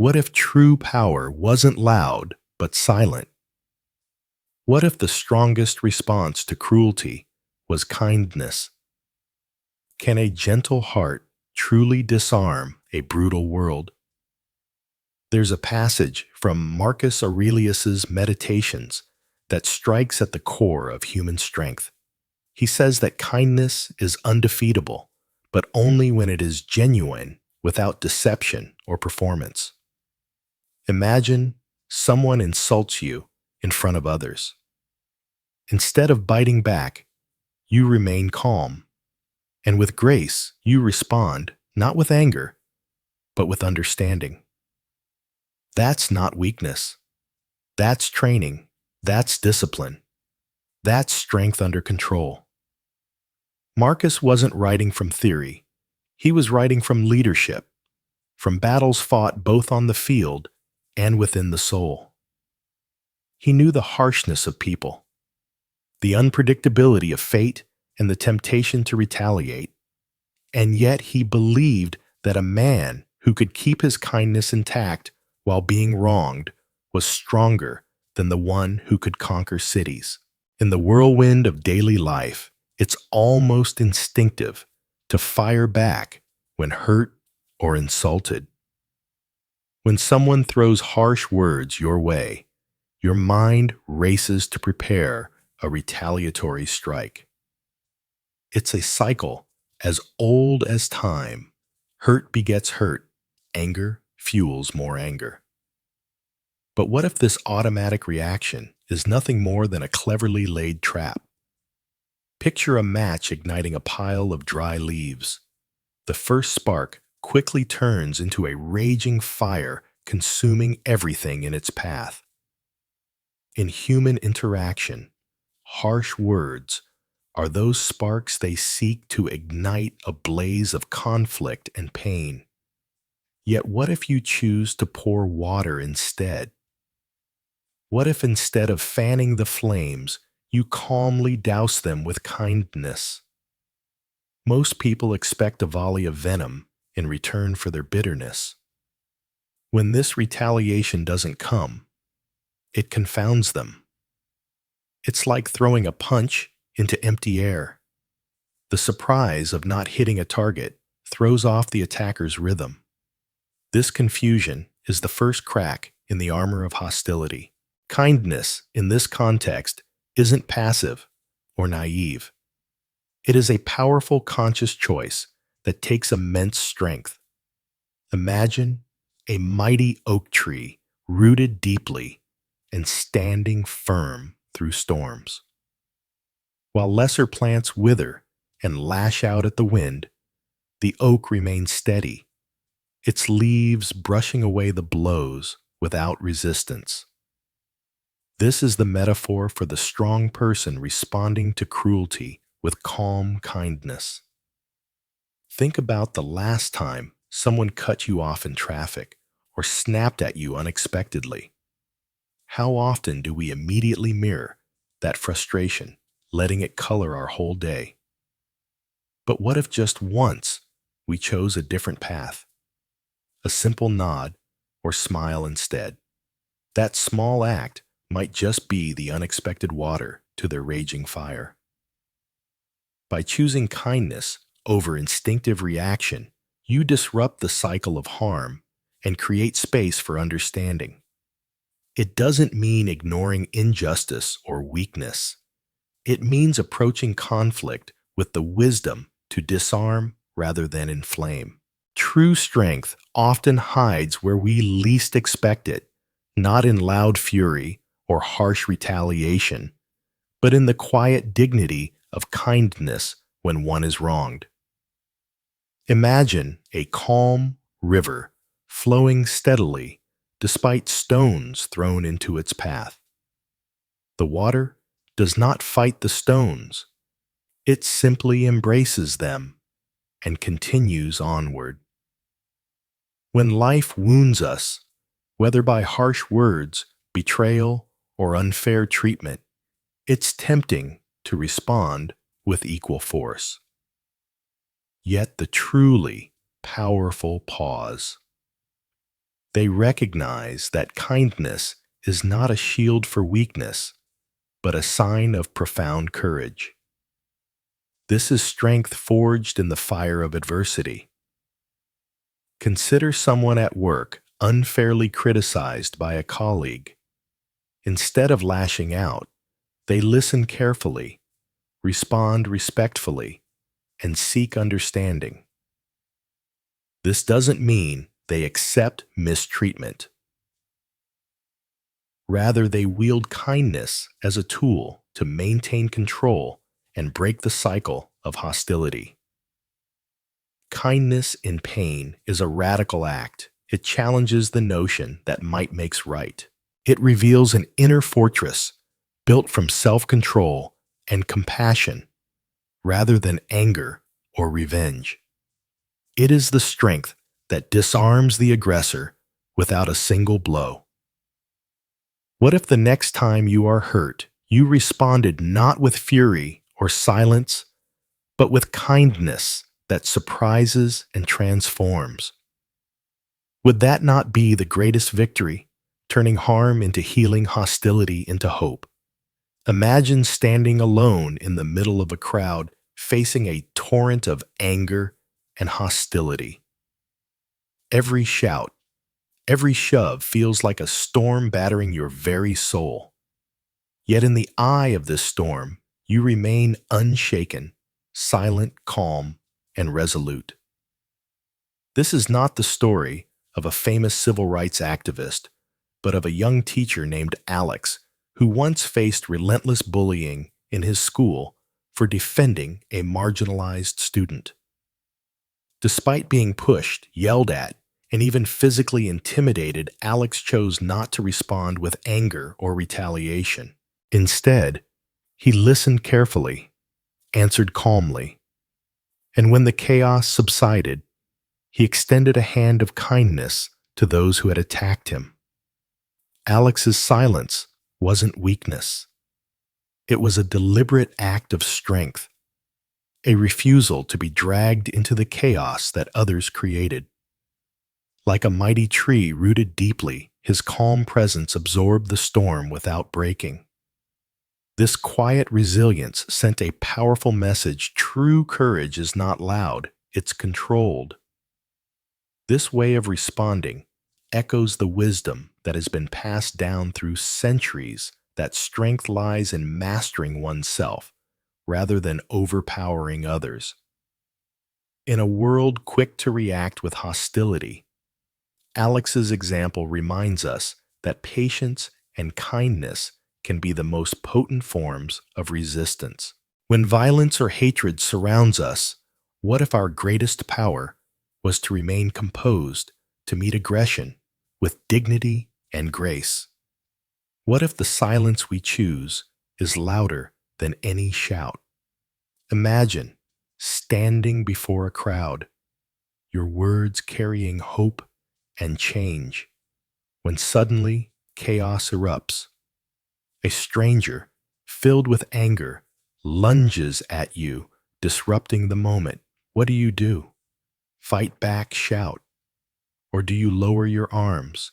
What if true power wasn't loud but silent? What if the strongest response to cruelty was kindness? Can a gentle heart truly disarm a brutal world? There's a passage from Marcus Aurelius's Meditations that strikes at the core of human strength. He says that kindness is undefeatable, but only when it is genuine, without deception or performance. Imagine someone insults you in front of others. Instead of biting back, you remain calm, and with grace, you respond not with anger, but with understanding. That's not weakness. That's training. That's discipline. That's strength under control. Marcus wasn't writing from theory. He was writing from leadership, from battles fought both on the field and within the soul. He knew the harshness of people, the unpredictability of fate, and the temptation to retaliate. And yet he believed that a man who could keep his kindness intact while being wronged was stronger than the one who could conquer cities. In the whirlwind of daily life, it's almost instinctive to fire back when hurt or insulted. When someone throws harsh words your way, your mind races to prepare a retaliatory strike. It's a cycle as old as time. Hurt begets hurt. Anger fuels more anger. But what if this automatic reaction is nothing more than a cleverly laid trap? Picture a match igniting a pile of dry leaves. The first spark quickly turns into a raging fire, consuming everything in its path. In human interaction, harsh words are those sparks they seek to ignite a blaze of conflict and pain. Yet what if you choose to pour water instead? What if instead of fanning the flames, you calmly douse them with kindness? Most people expect a volley of venom in return for their bitterness. When this retaliation doesn't come, it confounds them. It's like throwing a punch into empty air. The surprise of not hitting a target throws off the attacker's rhythm. This confusion is the first crack in the armor of hostility. Kindness, in this context, isn't passive or naive. It is a powerful conscious choice that takes immense strength. Imagine a mighty oak tree rooted deeply and standing firm through storms. While lesser plants wither and lash out at the wind, the oak remains steady, its leaves brushing away the blows without resistance. This is the metaphor for the strong person responding to cruelty with calm kindness. Think about the last time someone cut you off in traffic or snapped at you unexpectedly. How often do we immediately mirror that frustration, letting it color our whole day? But what if just once we chose a different path? A simple nod or smile instead. That small act might just be the unexpected water to their raging fire. By choosing kindness over instinctive reaction, you disrupt the cycle of harm and create space for understanding. It doesn't mean ignoring injustice or weakness. It means approaching conflict with the wisdom to disarm rather than inflame. True strength often hides where we least expect it, not in loud fury or harsh retaliation, but in the quiet dignity of kindness when one is wronged. Imagine a calm river flowing steadily despite stones thrown into its path. The water does not fight the stones. It simply embraces them and continues onward. When life wounds us, whether by harsh words, betrayal, or unfair treatment, it's tempting to respond with equal force. Yet the truly powerful pause. They recognize that kindness is not a shield for weakness, but a sign of profound courage. This is strength forged in the fire of adversity. Consider someone at work unfairly criticized by a colleague. Instead of lashing out, they listen carefully, respond respectfully, and seek understanding. This doesn't mean they accept mistreatment. Rather, they wield kindness as a tool to maintain control and break the cycle of hostility. Kindness in pain is a radical act. It challenges the notion that might makes right. It reveals an inner fortress built from self-control and compassion rather than anger or revenge. It is the strength that disarms the aggressor without a single blow. What if the next time you are hurt, you responded not with fury or silence, but with kindness that surprises and transforms? Would that not be the greatest victory, turning harm into healing, hostility into hope? Imagine standing alone in the middle of a crowd, facing a torrent of anger and hostility. Every shout, every shove feels like a storm battering your very soul. Yet in the eye of this storm, you remain unshaken, silent, calm, and resolute. This is not the story of a famous civil rights activist, but of a young teacher named Alex, who once faced relentless bullying in his school for defending a marginalized student. Despite being pushed, yelled at, and even physically intimidated, Alex chose not to respond with anger or retaliation. Instead, he listened carefully, answered calmly, and when the chaos subsided, he extended a hand of kindness to those who had attacked him. Alex's silence wasn't weakness. It was a deliberate act of strength, a refusal to be dragged into the chaos that others created. Like a mighty tree rooted deeply, his calm presence absorbed the storm without breaking. This quiet resilience sent a powerful message: true courage is not loud, it's controlled. This way of responding echoes the wisdom that has been passed down through centuries, that strength lies in mastering oneself rather than overpowering others. In a world quick to react with hostility, Alex's example reminds us that patience and kindness can be the most potent forms of resistance. When violence or hatred surrounds us, what if our greatest power was to remain composed, to meet aggression with dignity and grace? What if the silence we choose is louder than any shout? Imagine standing before a crowd, your words carrying hope and change, when suddenly chaos erupts. A stranger, filled with anger, lunges at you, disrupting the moment. What do? Fight back, shout? Or do you lower your arms,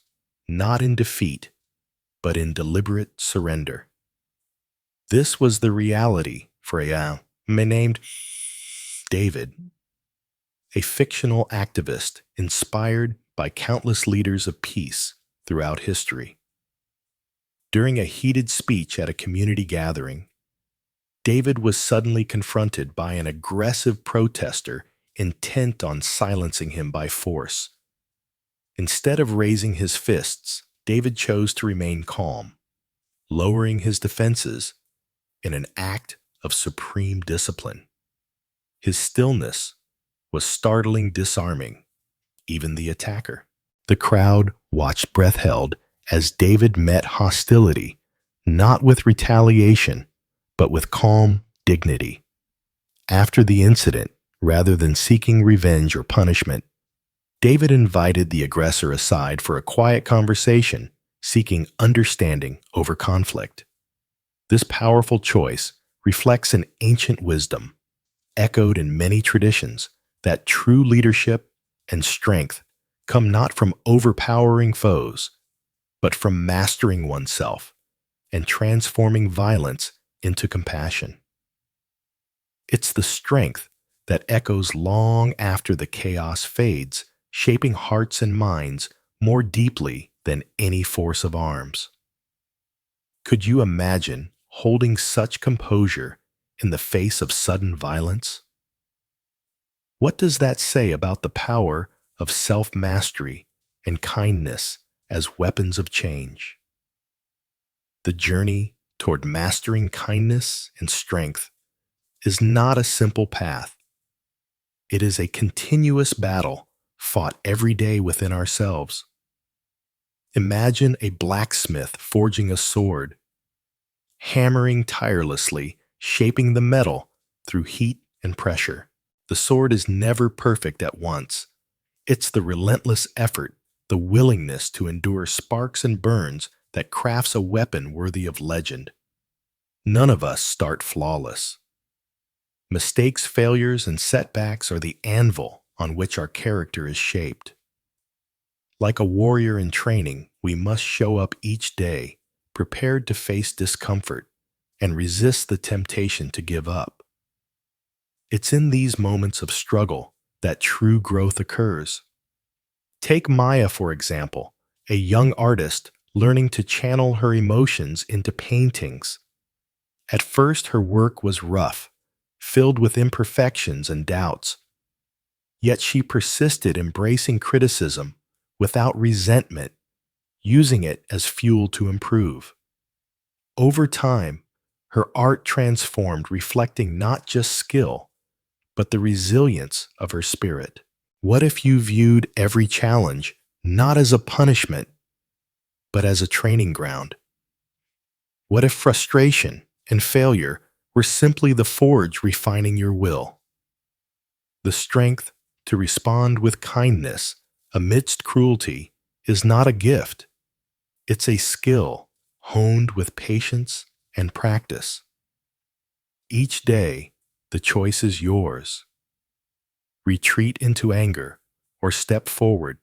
not in defeat, but in deliberate surrender? This was the reality for a man named David, a fictional activist inspired by countless leaders of peace throughout history. During a heated speech at a community gathering, David was suddenly confronted by an aggressive protester intent on silencing him by force. Instead of raising his fists, David chose to remain calm, lowering his defenses in an act of supreme discipline. His stillness was startling, disarming even the attacker. The crowd watched breath held as David met hostility, not with retaliation, but with calm dignity. After the incident, rather than seeking revenge or punishment, David invited the aggressor aside for a quiet conversation, seeking understanding over conflict. This powerful choice reflects an ancient wisdom, echoed in many traditions, that true leadership and strength come not from overpowering foes, but from mastering oneself and transforming violence into compassion. It's the strength that echoes long after the chaos fades, shaping hearts and minds more deeply than any force of arms. Could you imagine holding such composure in the face of sudden violence? What does that say about the power of self-mastery and kindness as weapons of change? The journey toward mastering kindness and strength is not a simple path. It is a continuous battle fought every day within ourselves. Imagine a blacksmith forging a sword, hammering tirelessly, shaping the metal through heat and pressure. The sword is never perfect at once. It's the relentless effort, the willingness to endure sparks and burns that crafts a weapon worthy of legend. None of us start flawless. Mistakes, failures, and setbacks are the anvil on which our character is shaped. Like a warrior in training, we must show up each day, prepared to face discomfort and resist the temptation to give up. It's in these moments of struggle that true growth occurs. Take Maya, for example, a young artist learning to channel her emotions into paintings. At first, her work was rough, filled with imperfections and doubts. Yet she persisted, embracing criticism without resentment, using it as fuel to improve. Over time, her art transformed, reflecting not just skill, but the resilience of her spirit. What if you viewed every challenge not as a punishment, but as a training ground? What if frustration and failure were simply the forge refining your will? The strength to respond with kindness amidst cruelty is not a gift. It's a skill honed with patience and practice. Each day, the choice is yours. Retreat into anger or step forward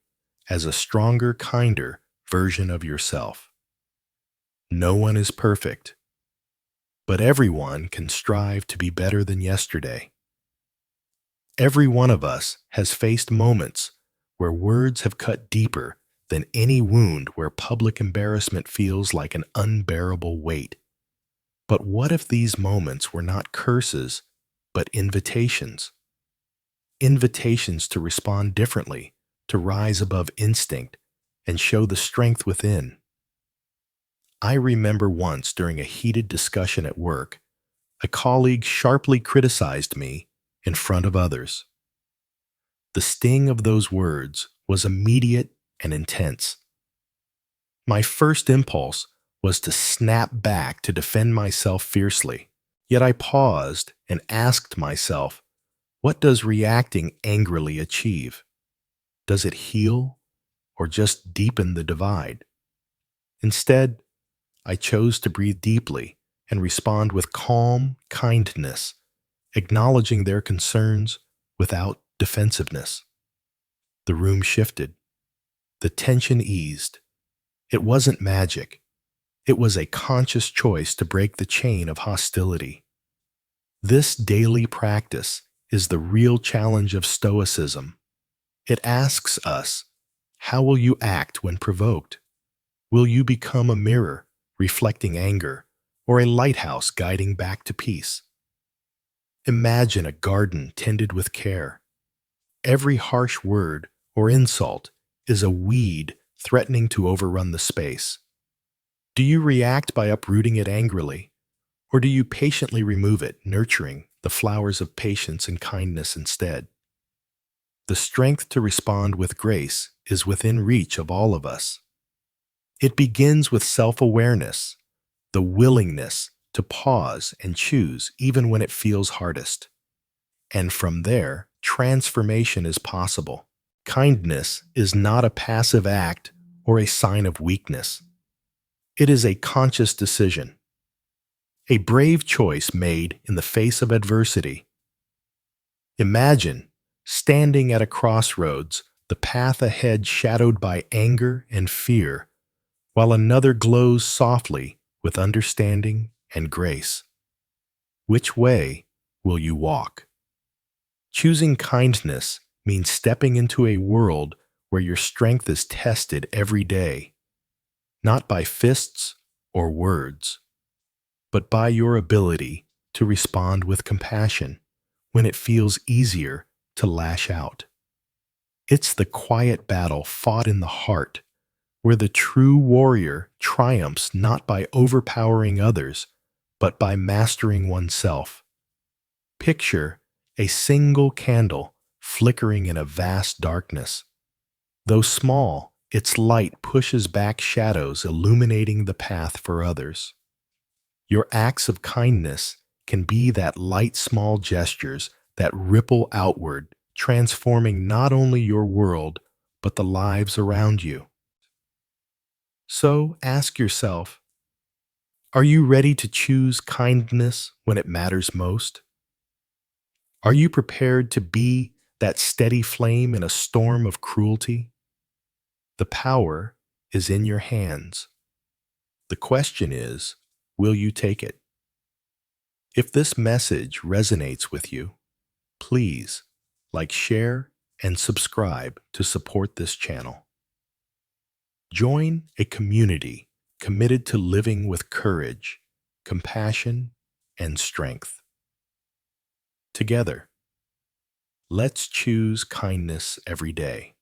as a stronger, kinder version of yourself. No one is perfect, but everyone can strive to be better than yesterday. Every one of us has faced moments where words have cut deeper than any wound, where public embarrassment feels like an unbearable weight. But what if these moments were not curses, but invitations? Invitations to respond differently, to rise above instinct, and show the strength within. I remember once during a heated discussion at work, a colleague sharply criticized me in front of others. The sting of those words was immediate and intense. My first impulse was to snap back to defend myself fiercely. Yet I paused and asked myself, what does reacting angrily achieve? Does it heal or just deepen the divide? Instead, I chose to breathe deeply and respond with calm kindness, acknowledging their concerns without defensiveness. The room shifted. The tension eased. It wasn't magic. It was a conscious choice to break the chain of hostility. This daily practice is the real challenge of Stoicism. It asks us, how will you act when provoked? Will you become a mirror, reflecting anger, or a lighthouse guiding back to peace? Imagine a garden tended with care. Every harsh word or insult is a weed threatening to overrun the space. Do you react by uprooting it angrily, or do you patiently remove it, nurturing the flowers of patience and kindness instead? The strength to respond with grace is within reach of all of us. It begins with self-awareness, the willingness to pause and choose even when it feels hardest. And from there, transformation is possible. Kindness is not a passive act or a sign of weakness. It is a conscious decision, a brave choice made in the face of adversity. Imagine standing at a crossroads, the path ahead shadowed by anger and fear, while another glows softly with understanding and grace. Which way will you walk? Choosing kindness means stepping into a world where your strength is tested every day, not by fists or words, but by your ability to respond with compassion when it feels easier to lash out. It's the quiet battle fought in the heart, where the true warrior triumphs not by overpowering others, but by mastering oneself. Picture a single candle flickering in a vast darkness. Though small, its light pushes back shadows, illuminating the path for others. Your acts of kindness can be that light, small gestures that ripple outward, transforming not only your world, but the lives around you. So ask yourself, are you ready to choose kindness when it matters most? Are you prepared to be that steady flame in a storm of cruelty? The power is in your hands. The question is, will you take it? If this message resonates with you, please share, and subscribe to support this channel. Join a community committed to living with courage, compassion, and strength. Together, let's choose kindness every day.